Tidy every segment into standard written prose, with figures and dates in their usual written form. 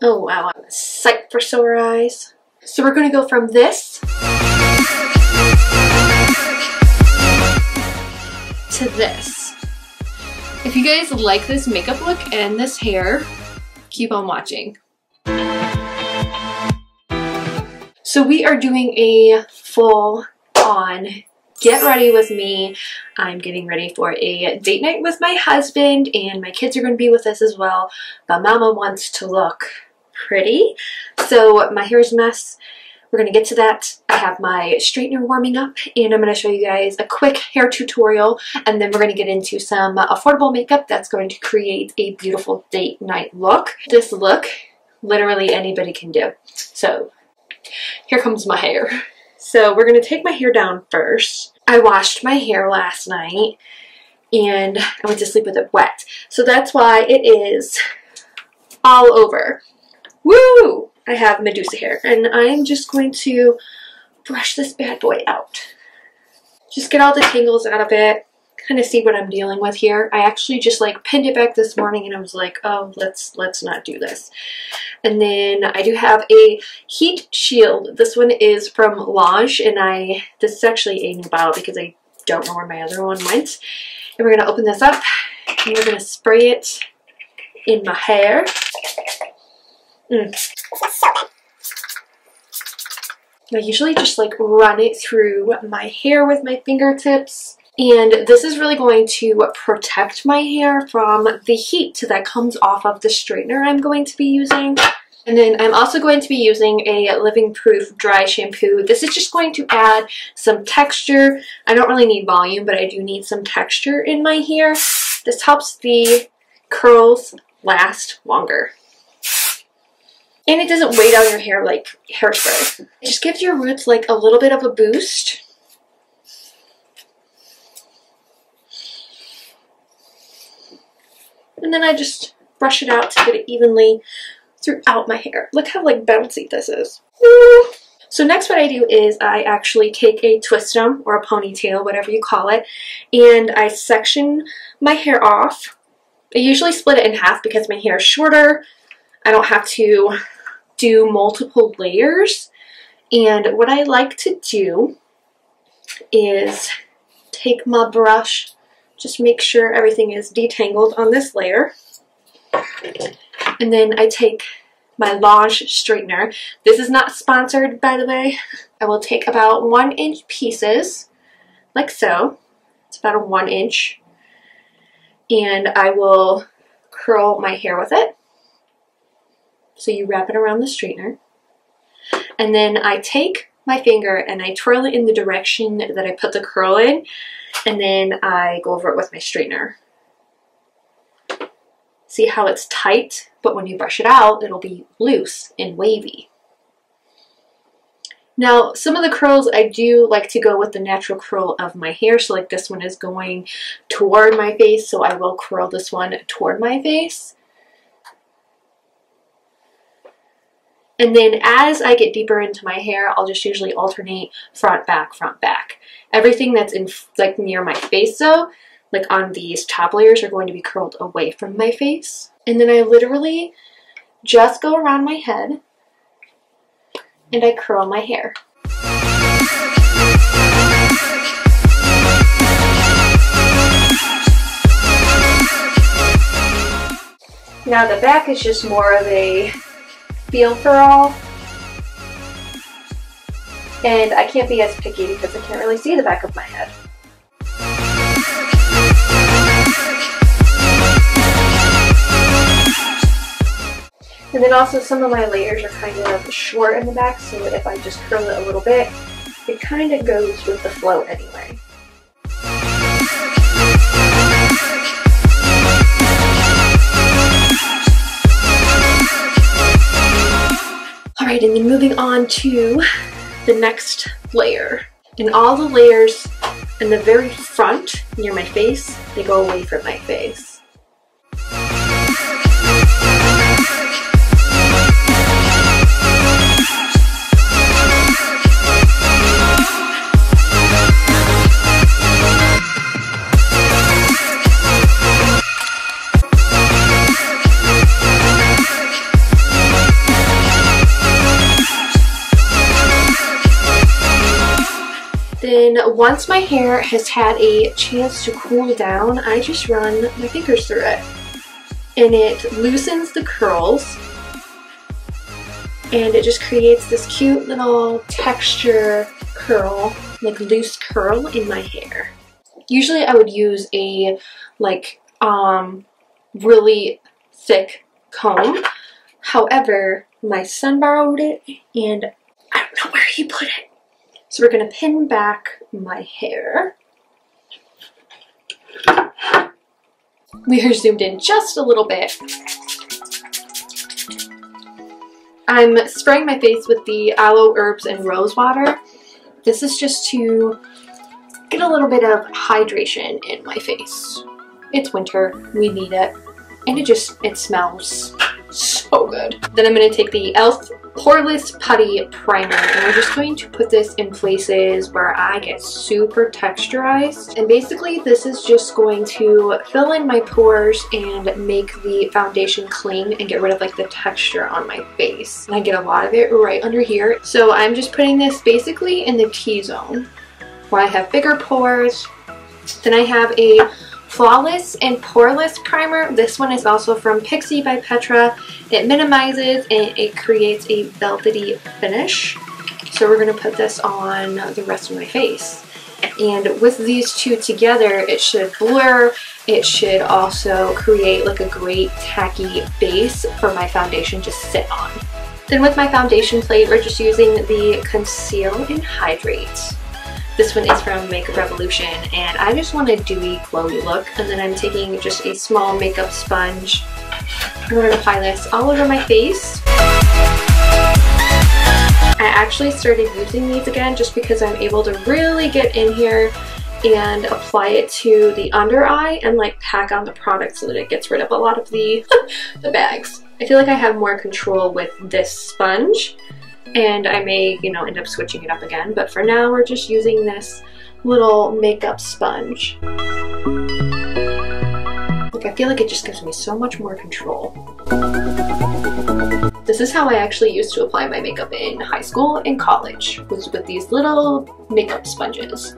Oh wow, I'm a sight for sore eyes. So we're going to go from this to this. If you guys like this makeup look and this hair, keep on watching. So we are doing a full on get ready with me. I'm getting ready for a date night with my husband, and my kids are going to be with us as well, but Mama wants to look pretty. So my hair is a mess. We're going to get to that. I have my straightener warming up, and I'm going to show you guys a quick hair tutorial, and then we're going to get into some affordable makeup that's going to create a beautiful date night look. This look, literally anybody can do. So here comes my hair. So we're going to take my hair down first. I washed my hair last night, and I went to sleep with it wet. So that's why it is all over. Woo! I have Medusa hair, and I'm just going to brush this bad boy out. Just get all the tangles out of it, kind of see what I'm dealing with here. I actually just like pinned it back this morning, and I was like, oh, let's not do this. And then I do have a heat shield. This one is from ANGE, and this is actually a new bottle because I don't know where my other one went. And we're gonna open this up, and we're gonna spray it in my hair. I usually just like run it through my hair with my fingertips, and this is really going to protect my hair from the heat that comes off of the straightener I'm going to be using. And then I'm also going to be using a living proof dry shampoo. This is just going to add some texture. I don't really need volume, but I do need some texture in my hair. This helps the curls last longer. And it doesn't weigh down your hair like hairspray. It just gives your roots like a little bit of a boost. And then I just brush it out to get it evenly throughout my hair. Look how like bouncy this is. Woo! So next what I do is I actually take a twist-em or a ponytail, whatever you call it, and I section my hair off. I usually split it in half because my hair is shorter. I don't have to do multiple layers, and what I like to do is take my brush, just make sure everything is detangled on this layer, and then I take my ANGE straightener. This is not sponsored, by the way. I will take about 1-inch pieces like so. It's about a 1 inch, and I will curl my hair with it. So you wrap it around the straightener, and then I take my finger and I twirl it in the direction that I put the curl in, and then I go over it with my straightener. See how it's tight, but when you brush it out, it'll be loose and wavy. Now, some of the curls I do like to go with the natural curl of my hair, so like this one is going toward my face, so I will curl this one toward my face. And then as I get deeper into my hair, I'll just usually alternate front, back, front, back. Everything that's in like near my face though, like on these top layers, are going to be curled away from my face. And then I literally just go around my head and I curl my hair. Now the back is just more of a feel for all, and I can't be as picky because I can't really see the back of my head. And then also some of my layers are kind of short in the back, so if I just curl it a little bit, it kind of goes with the flow anyway. Alright, and then moving on to the next layer. And all the layers in the very front near my face, they go away from my face. then once my hair has had a chance to cool down, I just run my fingers through it. And it loosens the curls. And it just creates this cute little texture curl, like loose curl in my hair. Usually I would use a like really thick comb. However, my son borrowed it and I don't know where he put it. So we're gonna pin back my hair. We are zoomed in just a little bit. I'm spraying my face with the aloe, herbs, and rose water. This is just to get a little bit of hydration in my face. It's winter, we need it, and it smells so good. Then I'm going to take the e.l.f. Poreless Putty Primer, and we're just going to put this in places where I get super texturized. And basically this is just going to fill in my pores and make the foundation cling and get rid of like the texture on my face. And I get a lot of it right under here. So I'm just putting this basically in the T-zone where I have bigger pores. Then I have a Flawless and Poreless primer. This one is also from Pixi by Petra. It minimizes and it creates a velvety finish. So we're going to put this on the rest of my face. And with these two together, it should blur. It should also create like a great tacky base for my foundation to sit on. Then with my foundation plate, we're just using the Conceal and Hydrate. This one is from Makeup Revolution, and I just want a dewy, glowy look. And then I'm taking just a small makeup sponge. I'm going to apply this all over my face. I actually started using these again just because I'm able to really get in here and apply it to the under eye and like pack on the product so that it gets rid of a lot of the, the bags. I feel like I have more control with this sponge. And I may, you know, end up switching it up again. But for now, we're just using this little makeup sponge. Like, I feel like it just gives me so much more control. This is how I actually used to apply my makeup in high school and college, was with these little makeup sponges.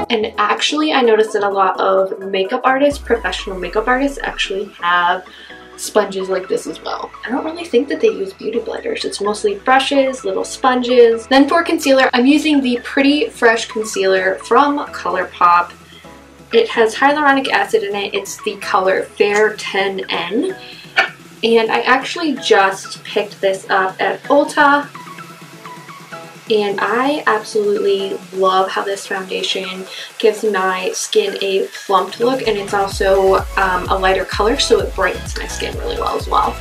And actually, I noticed that a lot of makeup artists, professional makeup artists, actually have sponges like this as well. I don't really think that they use beauty blenders. It's mostly brushes, little sponges. Then for concealer, I'm using the Pretty Fresh Concealer from ColourPop. It has hyaluronic acid in it. It's the color Fair 10N. And I actually just picked this up at Ulta. And I absolutely love how this foundation gives my skin a plumped look, and it's also a lighter color, so it brightens my skin really well as well.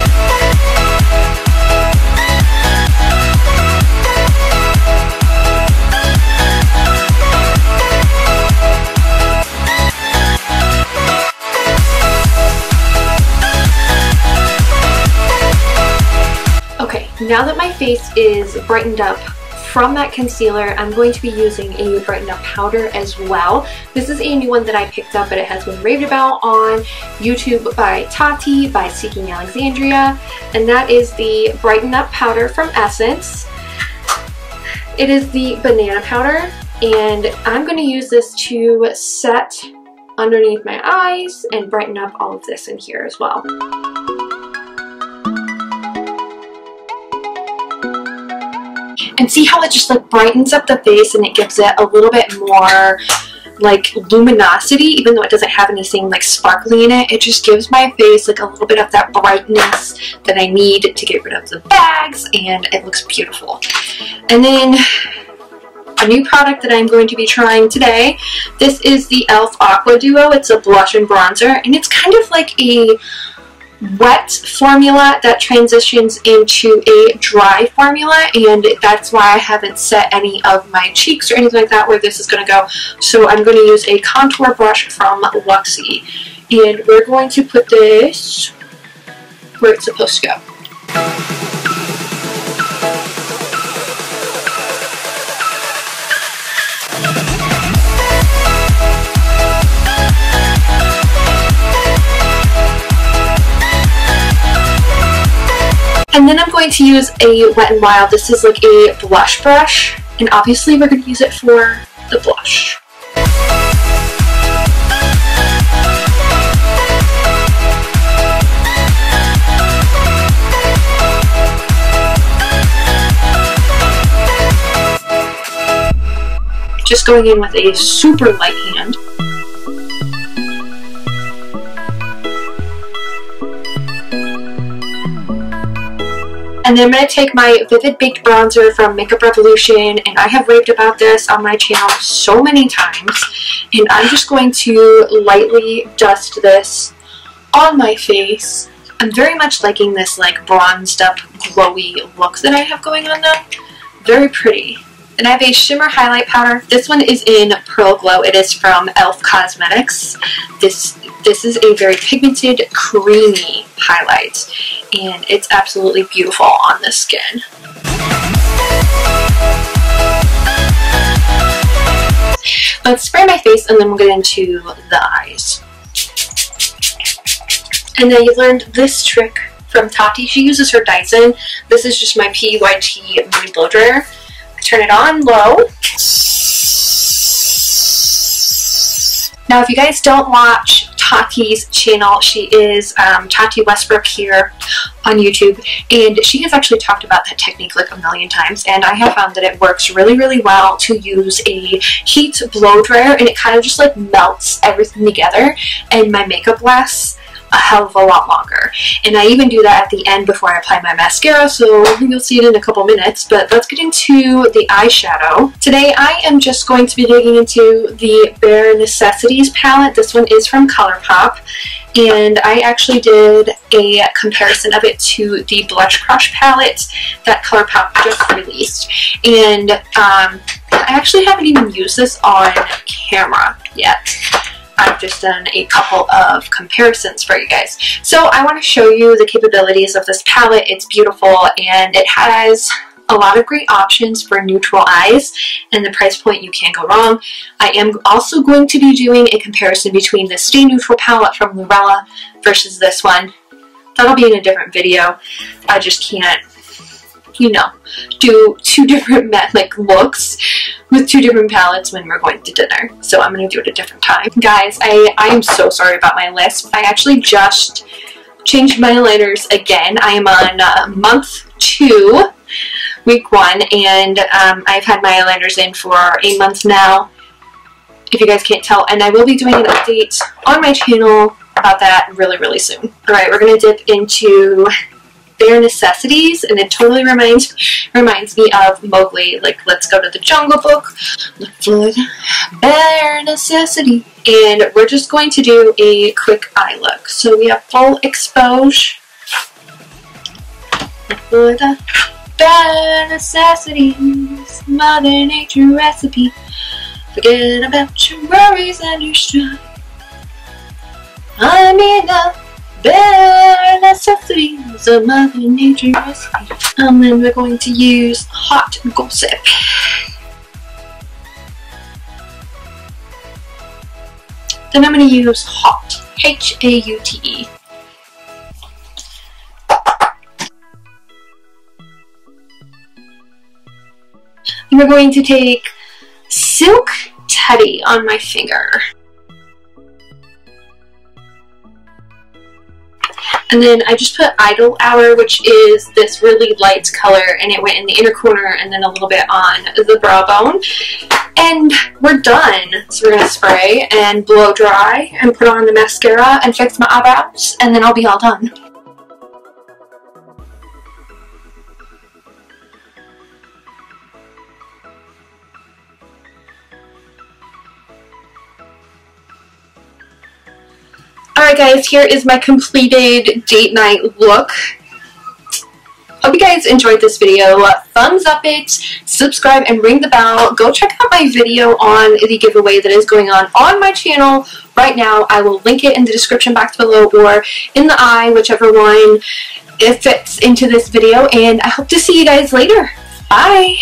Okay, now that my face is brightened up from that concealer, I'm going to be using a Brighten Up powder as well. This is a new one that I picked up, but it has been raved about on YouTube by Tati, by Seeking Alexandria, and that is the Brighten Up powder from Essence. It is the banana powder, and I'm going to use this to set underneath my eyes and brighten up all of this in here as well. And see how it just like brightens up the face and it gives it a little bit more like luminosity, even though it doesn't have anything like sparkly in it. It just gives my face like a little bit of that brightness that I need to get rid of the bags, and it looks beautiful. And then a new product that I'm going to be trying today, this is the e.l.f. Aqua Duo. It's a blush and bronzer, and it's kind of like a wet formula that transitions into a dry formula, and that's why I haven't set any of my cheeks or anything like that where this is going to go. So I'm going to use a contour brush from Luxie, and we're going to put this where it's supposed to go. And then I'm going to use a Wet n Wild. This is like a blush brush. And obviously we're going to use it for the blush. Just going in with a super light hand. And then I'm going to take my Vivid Baked Bronzer from Makeup Revolution, and I have raved about this on my channel so many times. And I'm just going to lightly dust this on my face. I'm very much liking this like bronzed up glowy look that I have going on now. Very pretty. And I have a shimmer highlight powder. This one is in Pearl Glow. It is from e.l.f. Cosmetics. This is a very pigmented, creamy highlight, and it's absolutely beautiful on the skin. Let's spray my face, and then we'll get into the eyes. And then you learned this trick from Tati. She uses her Dyson. This is just my PYT mini blow dryer. Turn it on low. Now, if you guys don't watch Tati's channel, she is Tati Westbrook here on YouTube, and she has actually talked about that technique like a million times, and I have found that it works really, really well to use a heat blow dryer, and it kind of just like melts everything together, and my makeup lasts a hell of a lot longer. And I even do that at the end before I apply my mascara, so you'll see it in a couple minutes. But let's get into the eyeshadow. Today I am just going to be digging into the Bare Necessities palette. This one is from ColourPop, and I actually did a comparison of it to the Blush Crush palette that ColourPop just released. And I actually haven't even used this on camera yet. I've just done a couple of comparisons for you guys. So I want to show you the capabilities of this palette. It's beautiful, and it has a lot of great options for neutral eyes, and the price point, you can't go wrong. I am also going to be doing a comparison between the Stay Neutral palette from Lurella versus this one. That'll be in a different video. I just can't, you know, do two different looks with two different palettes when we're going to dinner. So I'm going to do it a different time. Guys, I am so sorry about my lisp. I actually just changed my eyeliners again. I am on month 2, week 1, and I've had my eyeliners in for a month now, if you guys can't tell. And I will be doing an update on my channel about that really, really soon. Alright, we're going to dip into Bare Necessities, and it totally reminds me of Mowgli, like Let's Go to the Jungle Book. Look for the bare necessity. And we're just going to do a quick eye look. So we have full expose. Look for the bare necessities, Mother Nature recipe. Forget about your worries and your strife. I'm enough. Bare necessities of Mother Nature recipe. And then we're going to use Hot Gossip. Then I'm going to use Hot, H-A-U-T-E. And we're going to take Silk Teddy on my finger. And then I just put Idle Hour, which is this really light color, and it went in the inner corner and then a little bit on the brow bone. And we're done. So we're going to spray and blow dry and put on the mascara and fix my eyebrows, and then I'll be all done. Alright guys, here is my completed date night look. Hope you guys enjoyed this video. Thumbs up it, subscribe, and ring the bell. Go check out my video on the giveaway that is going on my channel right now. I will link it in the description box below or in the eye, whichever one it fits into this video. And I hope to see you guys later. Bye!